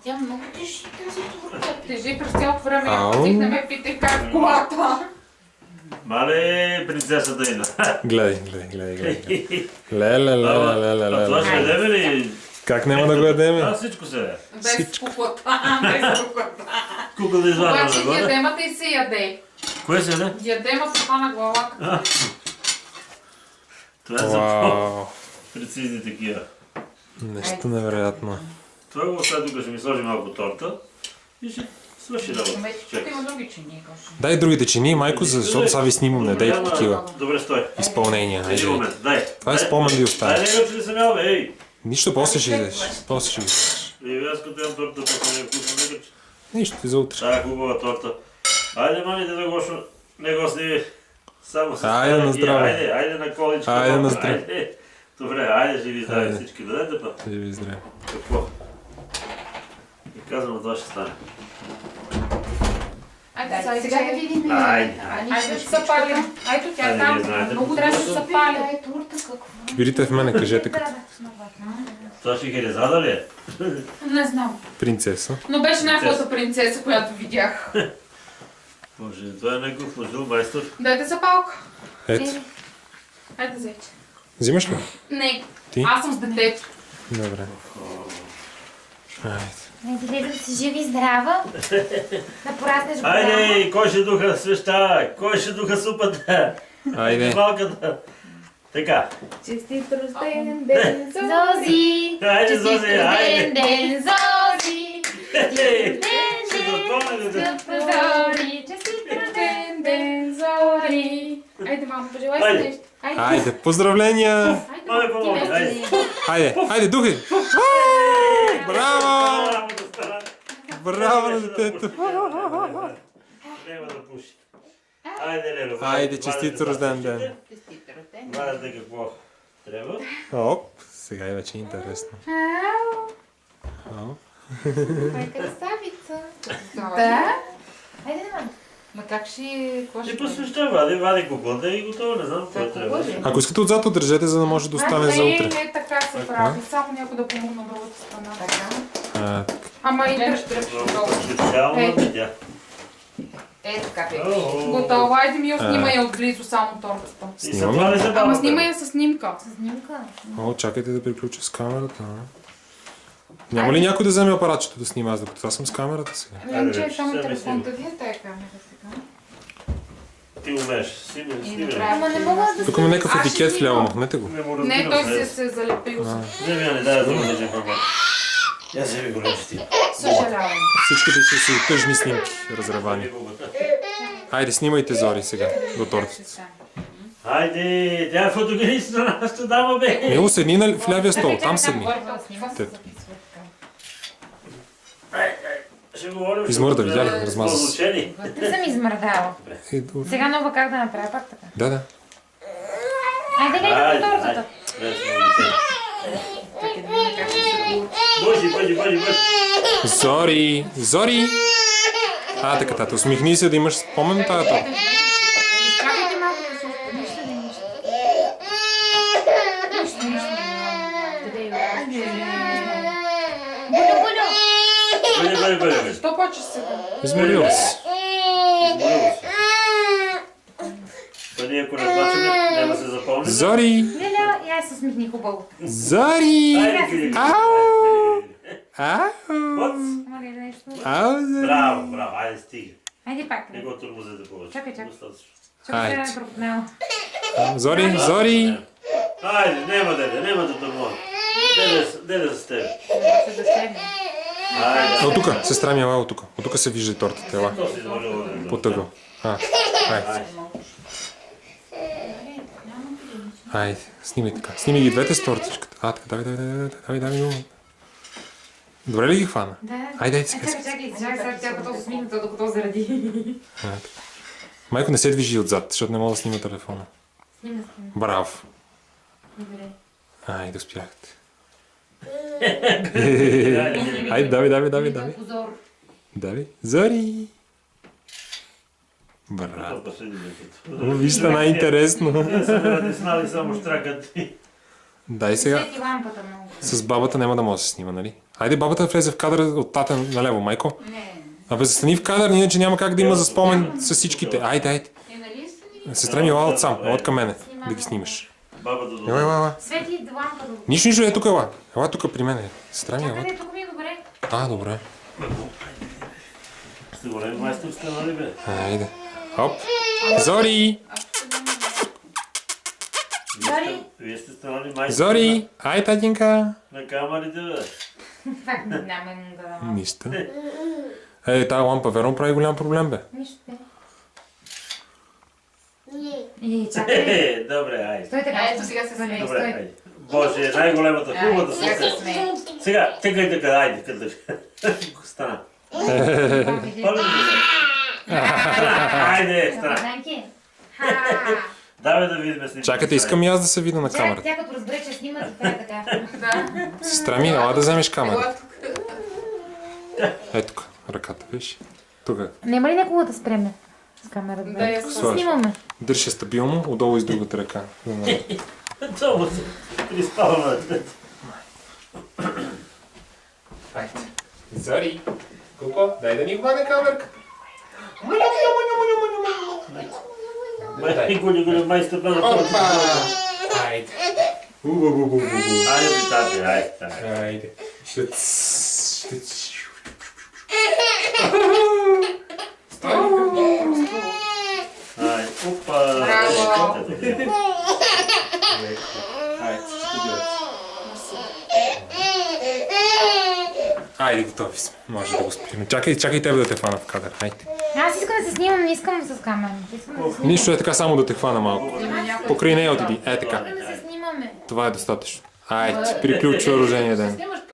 тя много тежи тази турка. Тежи през цялото време, ако не ме питай как в колата. Мале, принцесата Ина. Гледай. Ле. Това ще ядеме ли? Как няма да го ядеме? Да, всичко се. Без куклата, без куклата. Кука да извадим Обаче нагоре. диадемата и се яде. Кое се яде? Диадема с на главата. Това е за Вау. по-прецизни такива. Нещо невероятно. Това го сега тук ще ми сложи малко торта и ще свърши работа. Тук има други чини. Коше. Дай другите чини, майко, защото сега ви снимам, не дай такива Добре, стой. изпълнения. Един момент, дай. Това е спомен да остави. Дай него, че ли съм ял, бе, ей! Нищо, после ще идеш. После ще идеш. И аз като ям торта, после не е вкусно, нека че. Нищо, ти за утре. Тая хубава торта. Айде, мамите да Гошо, не го сними. Само с Айде на здраве. Айде на количка. Айде на мама, здраве. айде. Добре, айде, живи здраве Айде. всички. Дадете па. Живи здраве. Какво? И казвам, това ще стане. Айде, Сега да видим. Айде. Айде, ще се пали. Айде, тя е Айде, там. вие знаете. Много трябва да се пали. Дай турта какво? Кибирите в мене, кажете като Това ще Херезада ли е? Не знам. принцеса. Но беше най-хубавата принцеса, която видях. Боже, това е някакъв мъжил майстор. Дайте за палка. Ето. Айде, зайче. Взимаш ли? Не, Ти? аз съм с детето. Добре. Айде. Айде, да си живи и здрава. Да пораснеш голяма. Айде, кой ще духа свеща? Кой ще духа супата? Айде. Малката. Така. Честит рожден ден, Зози! Айде, Зози, айде. Ден, Зози! Хе-хе. Ще запомня ли да? Зори! Честит рожден ден, зори. Айде, мамо, пожелай си Айде. нещо. Айде, поздравления! Мале, помогни, айде. Айде, духай! Браво! Браво да стара. Браво на детето! Няма да пуши. Айде, Лело. Айде, честит рожден ден! Честит рожден. Вадете какво трябва. Оп, сега е вече интересно. Ау. Ай, красавица! Да? Айде, мама. Ма как ще... Какво И ще посвеща, вади куклата и готово, не знам какво трябва. Ако искате отзад, държете, за да може да остане за утре. Не, така се прави. Само някой да помогна другата страна. А, Ама и дръжте. Специално за тя. Е, така бе. Ау. Готово. Айде ми я снимай отблизо само тортата. И за това ли се Ама бавате? снимай я със снимка. Снимка. О, чакайте да приключа с камерата. Няма ли някой да вземе апаратчето да снима аз, докато това съм с камерата сега? Ленче е вече, само сега телефонта. Вие тая камера сега. Ти умееш. Снимай. Ама не мога да Тук има някакъв Аз ще етикет снимам. вляво, махнете го. Не му Не, разбирам. той се залепил. Вземи, Ани, дай да замъжем мама. Я вземи го лечи ти. Съжалявам. Всичките ще са и тъжни снимки, разревани. Айде, снимайте Зори сега, до тортата. Хайде, тя е фотографист на нашата дама, бе. Мило, седни в лявия стол, там седни. Тето. Ще говорим. Измърда, видя ли? Размаза се. Размаза. Не съм измърдала. Добре. Сега нова как да направя пак така. Да. Айде, гледай по тортата. Бъди. Зори! А, така, тата, усмихни се да имаш спомен тази торта. Изчакайте малко да се успомни. Бъди. Що почеш сега? Изморил се. Бъди, ако не плачем, няма се запомни. Зори! Леля, я се усмихни хубаво. Зори! Айде, Ау! Ау! Ама гледай нещо. Ау, Зори! Браво, айде стига. Айде пак. Не го турмозете повече. Чакай. Достатъчно. Чакай Айде. се пропнал. Зори! Айде, няма да турмози. Деде с теб. Ще да седне. Айде. От тук, сестра ми, ела от тук. От тук се вижда и тортата, ела. То си измолило. По тъгъл. Айде. Айде, снимай така. Снимай ги двете с тортичката. А, така, давай го. Добре ли ги хвана? Да. Айде, сега. Чакай, сега тя като усмихната, докато заради. Майко не се движи отзад, защото не мога да снима телефона. Снима. Браво. Добре. Айде, успяхте. Айде, давай. Позор. Давай. Зори! Браво. Вижте, най-интересно. Ние сме ради знали само штракът ти. Дай сега. Свети лампата много. С бабата няма да може да се снима, нали? Хайде бабата влезе в кадър от тата налево, майко. Не. Абе, застани в кадър, иначе няма как да има за спомен с всичките. Айде, айде. Нали сте? Сестра ми, ела отсам, ела от към мене, да ги снимаш. Бабата до Ела, ела, ела. Свети лампа до... Нищо, нищо, е тук, ела. Ела тук при мене. Сестра ми, ела. Чакай, тук ми е добре. А, добре. Сте големи майстор сте, нали бе? Айде. Хоп. Зори! Зори! Вие сте станали майстор Зори! Ай, татинка! на камерите, бе. Пак не знам да дам. Нищо. Тая лампа верно прави голям проблем, бе. Нищо. И чакай. Добре, айде. Стой така. Ето сега се смее. Добре, Стой. айде. Боже, най-големата хубавата Сега се сестра. смее. Сега, тъкай така, айде, къде стана. Първо айде, стана. Данки. Давай да видим снимки. Чакайте, искам и аз да се видя на Чакай, камерата. тя като разбере, че снима, така така. Да. Сестра ми, ела да вземеш камера. Ела тук. Ето тук, ръката, виж. Тук. Няма ли някого да спреме с камерата? Да, я Се слагаш. снимаме. Държи се стабилно, отдолу и с другата ръка. Това се приспава. Айде. Зори! Куко, дай да ни хване камерка. Никой майстор на Опа! Айде. Айде, питате, айде. Айде. Айде, опа. Браво. Айде, готови сме. Може да го спираме. Чакай, чакай тебе да те хвана в кадър. Айде. Аз искам да се снимам, не искам с камера. Искам да се снимам. Нищо е така, само да те хвана малко. Има някой. Покрай нея отиди. Е така. Искам да се снимаме. Това е достатъчно. Айде, приключва рождения ден. Снимаш